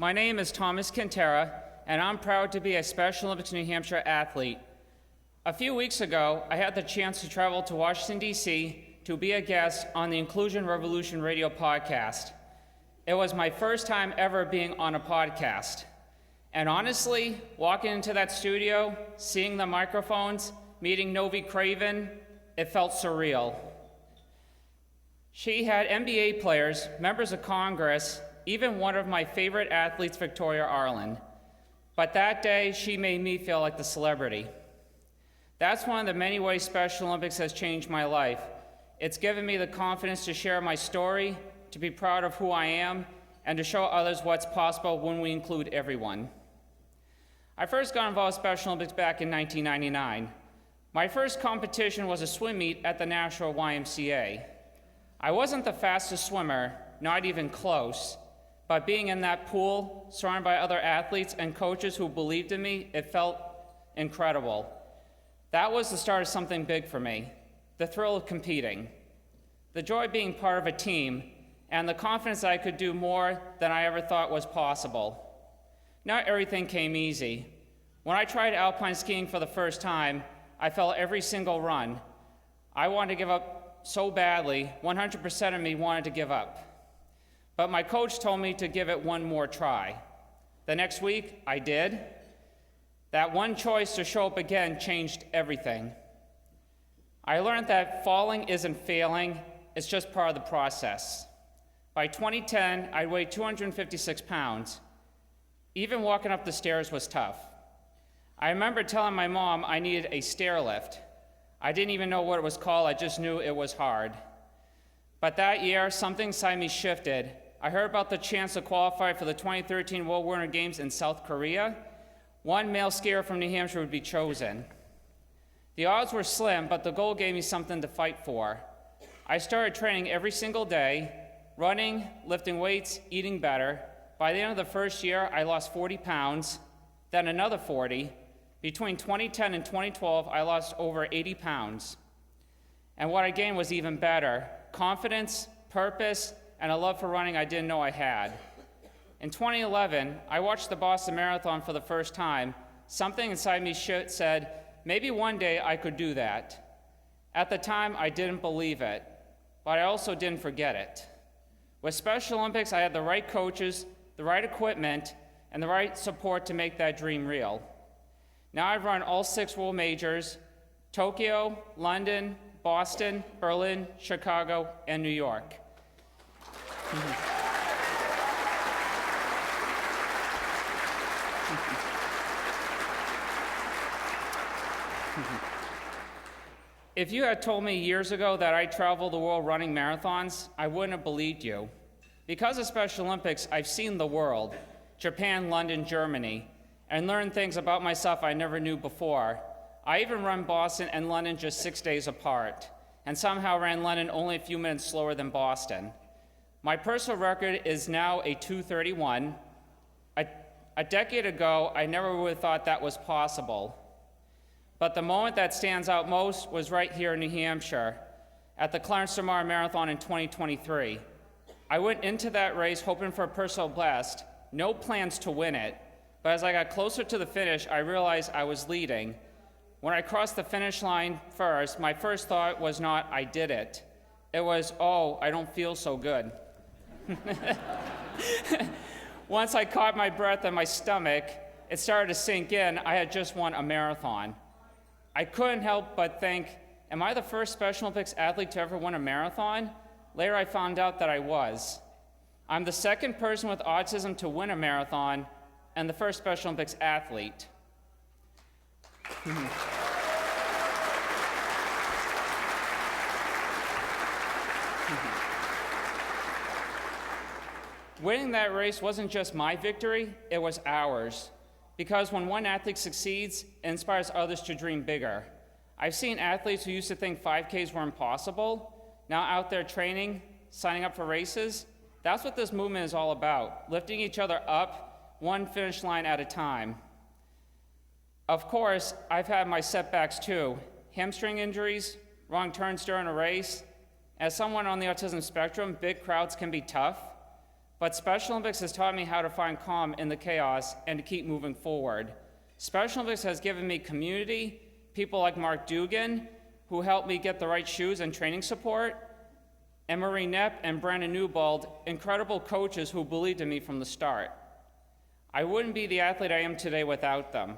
My name is Thomas Cantara, and I'm proud to be a Special Olympics New Hampshire athlete. A few weeks ago, I had the chance to travel to Washington, D.C. to be a guest on the Inclusion Revolution radio podcast. It was my first time ever being on a podcast. And honestly, walking into that studio, seeing the microphones, meeting Novi Craven, it felt surreal. She had NBA players, members of Congress, even one of my favorite athletes, Victoria Arlen. But that day, she made me feel like the celebrity. That's one of the many ways Special Olympics has changed my life. It's given me the confidence to share my story, to be proud of who I am, and to show others what's possible when we include everyone. I first got involved with Special Olympics back in 1999. My first competition was a swim meet at the National YMCA. I wasn't the fastest swimmer, not even close, but being in that pool, surrounded by other athletes and coaches who believed in me, it felt incredible. That was the start of something big for me, the thrill of competing, the joy of being part of a team, and the confidence that I could do more than I ever thought was possible. Not everything came easy. When I tried alpine skiing for the first time, I fell every single run. I wanted to give up so badly, 100% of me wanted to give up. But my coach told me to give it one more try. The next week, I did. That one choice to show up again changed everything. I learned that falling isn't failing, it's just part of the process. By 2010, I weighed 256 pounds. Even walking up the stairs was tough. I remember telling my mom I needed a stair lift. I didn't even know what it was called, I just knew it was hard. But that year, something inside me shifted. I heard about the chance to qualify for the 2013 World Winter Games in South Korea. One male skier from New Hampshire would be chosen. The odds were slim, but the goal gave me something to fight for. I started training every single day, running, lifting weights, eating better. By the end of the first year, I lost 40 pounds, then another 40. Between 2010 and 2012, I lost over 80 pounds. And what I gained was even better: confidence, purpose, and a love for running I didn't know I had. In 2011, I watched the Boston Marathon for the first time. Something inside me said, maybe one day I could do that. At the time, I didn't believe it, but I also didn't forget it. With Special Olympics, I had the right coaches, the right equipment, and the right support to make that dream real. Now I've run all 6 world majors: Tokyo, London, Boston, Berlin, Chicago, and New York. If you had told me years ago that I'd travel the world running marathons, I wouldn't have believed you. Because of Special Olympics, I've seen the world, Japan, London, Germany, and learned things about myself I never knew before. I even run Boston and London just 6 days apart, and somehow ran London only a few minutes slower than Boston. My personal record is now a 2:31. A decade ago, I never would have thought that was possible. But the moment that stands out most was right here in New Hampshire, at the Clarence Demar Marathon in 2023. I went into that race hoping for a personal best, no plans to win it, but as I got closer to the finish, I realized I was leading. When I crossed the finish line first, my first thought was not, I did it. It was, oh, I don't feel so good. Once I caught my breath in my stomach, it started to sink in. I had just won a marathon. I couldn't help but think, am I the first Special Olympics athlete to ever win a marathon? Later I found out that I was. I'm the second person with autism to win a marathon and the first Special Olympics athlete. Winning that race wasn't just my victory, it was ours. Because when one athlete succeeds, it inspires others to dream bigger. I've seen athletes who used to think 5Ks were impossible, now out there training, signing up for races. That's what this movement is all about, lifting each other up, one finish line at a time. Of course, I've had my setbacks too. Hamstring injuries, wrong turns during a race. As someone on the autism spectrum, big crowds can be tough. but Special Olympics has taught me how to find calm in the chaos and to keep moving forward. Special Olympics has given me community, people like Mark Duggan, who helped me get the right shoes and training support, and Marie Knepp and Brandon Newbold, incredible coaches who believed in me from the start. I wouldn't be the athlete I am today without them.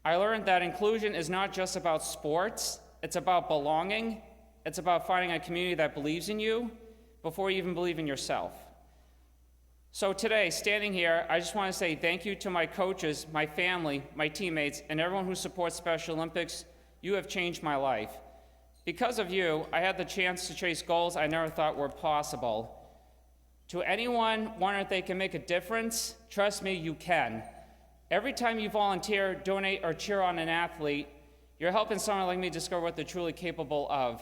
I learned that inclusion is not just about sports, it's about belonging, it's about finding a community that believes in you before you even believe in yourself. So today, standing here, I just want to say thank you to my coaches, my family, my teammates, and everyone who supports Special Olympics. You have changed my life. Because of you, I had the chance to chase goals I never thought were possible. To anyone wondering if they can make a difference, trust me, you can. Every time you volunteer, donate, or cheer on an athlete, you're helping someone like me discover what they're truly capable of.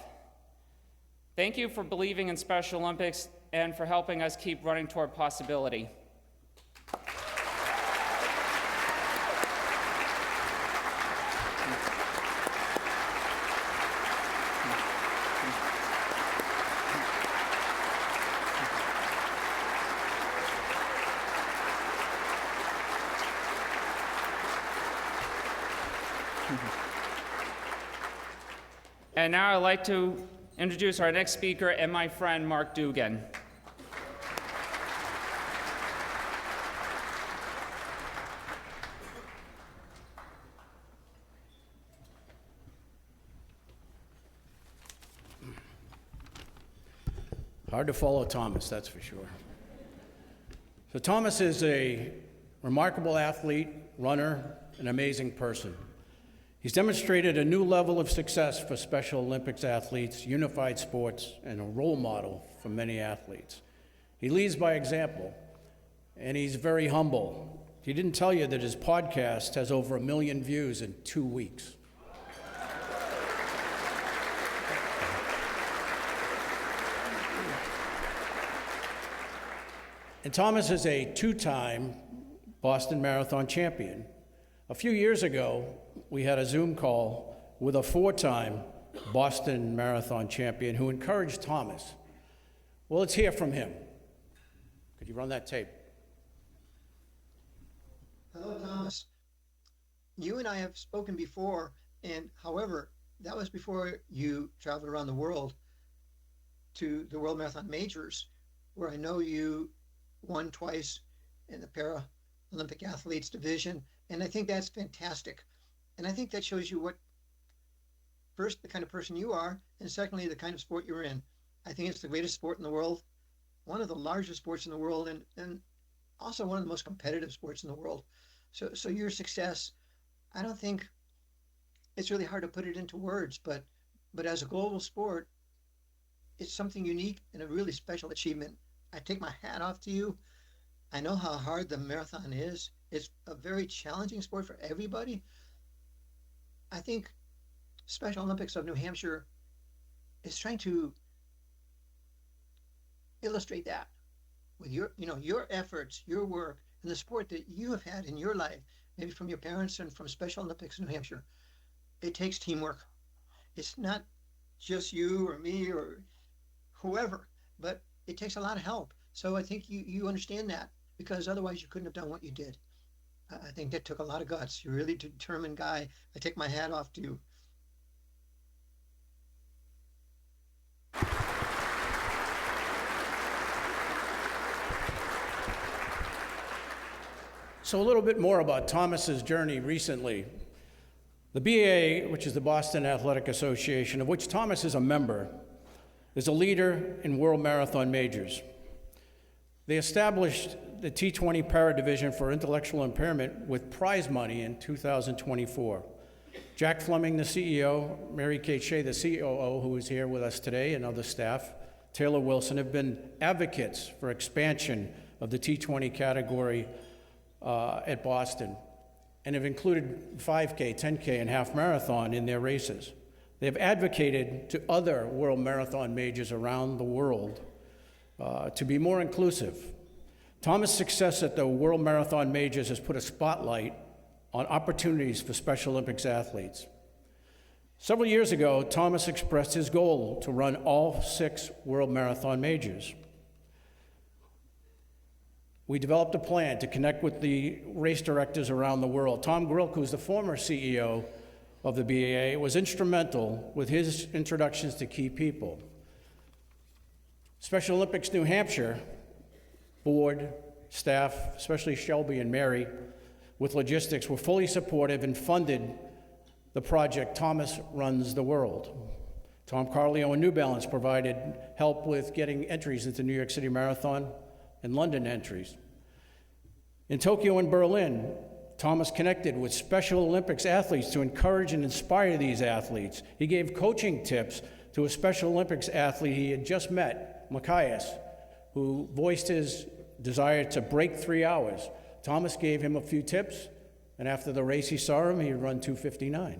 Thank you for believing in Special Olympics and for helping us keep running toward possibility. And now I'd like to introduce our next speaker and my friend, Mark Duggan. Hard to follow Thomas, that's for sure. So Thomas is a remarkable athlete, runner, an amazing person. He's demonstrated a new level of success for Special Olympics athletes, unified sports, and a role model for many athletes. He leads by example, and he's very humble. He didn't tell you that his podcast has over 1 million views in 2 weeks. And Thomas is a 2-time Boston Marathon champion. A few years ago, we had a Zoom call with a 4-time Boston Marathon champion who encouraged Thomas. Well, let's hear from him. Could you run that tape? Hello, Thomas. You and I have spoken before, and however, that was before you traveled around the world to the World Marathon Majors, where I know you won twice in the Paralympic athletes division, and I think that's fantastic. And I think that shows you what, first, the kind of person you are, and secondly, the kind of sport you're in. I think it's the greatest sport in the world, one of the largest sports in the world, and also one of the most competitive sports in the world. So your success, I don't think it's really hard to put it into words, but as a global sport, it's something unique and a really special achievement. I take my hat off to you. I know how hard the marathon is. It's a very challenging sport for everybody. I think Special Olympics of New Hampshire is trying to illustrate that with your efforts, your work, and the sport that you have had in your life, maybe from your parents and from Special Olympics New Hampshire. It takes teamwork. It's not just you or me or whoever, but it takes a lot of help. So I think you understand that, because otherwise you couldn't have done what you did. I think that took a lot of guts. You're a really determined guy. I take my hat off to you. So a little bit more about Thomas's journey recently. The BAA, which is the Boston Athletic Association, of which Thomas is a member, is a leader in World Marathon Majors. They established the T20 Para Division for intellectual impairment with prize money in 2024. Jack Fleming, the CEO, Mary Kate Shea, the COO, who is here with us today, and other staff, Taylor Wilson, have been advocates for expansion of the T20 category at Boston, and have included 5K, 10K, and half marathon in their races. They have advocated to other World Marathon Majors around the world to be more inclusive. Thomas' success at the World Marathon Majors has put a spotlight on opportunities for Special Olympics athletes. Several years ago, Thomas expressed his goal to run all 6 World Marathon Majors. we developed a plan to connect with the race directors around the world. Tom Grilk, who's the former CEO of the BAA, was instrumental with his introductions to key people. Special Olympics New Hampshire board, staff, especially Shelby and Mary, with logistics, were fully supportive and funded the project Thomas Runs the World. Tom Carleo and New Balance provided help with getting entries into New York City Marathon and London entries. In Tokyo and Berlin, Thomas connected with Special Olympics athletes to encourage and inspire these athletes. He gave coaching tips to a Special Olympics athlete he had just met, Matthias, who voiced his desire to break 3 hours. Thomas gave him a few tips, and after the race he saw him, he'd run 2:59.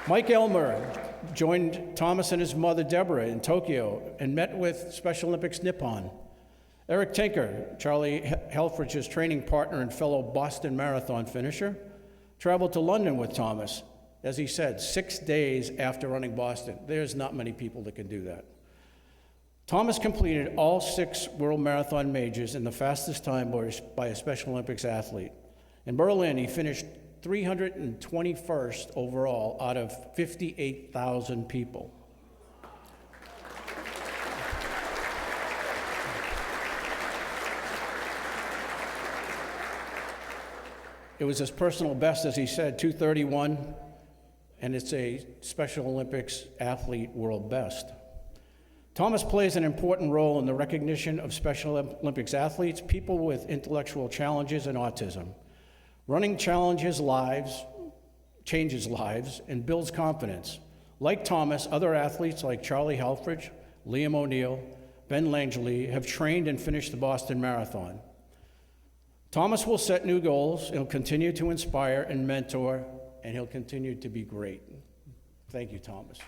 Mike Elmer joined Thomas and his mother, Deborah, in Tokyo and met with Special Olympics Nippon. Eric Tinker, Charlie Helfrich's training partner and fellow Boston Marathon finisher, traveled to London with Thomas, as he said, 6 days after running Boston. There's not many people that can do that. Thomas completed all 6 World Marathon majors in the fastest time by a Special Olympics athlete. In Berlin, he finished 321st overall out of 58,000 people. It was his personal best, as he said, 2:31, and it's a Special Olympics athlete world best. Thomas plays an important role in the recognition of Special Olympics athletes, people with intellectual challenges, and autism. Running changes lives, and builds confidence. Like Thomas, other athletes like Charlie Helfrich, Liam O'Neill, Ben Langley have trained and finished the Boston Marathon. Thomas will set new goals, he'll continue to inspire and mentor, and he'll continue to be great. Thank you, Thomas.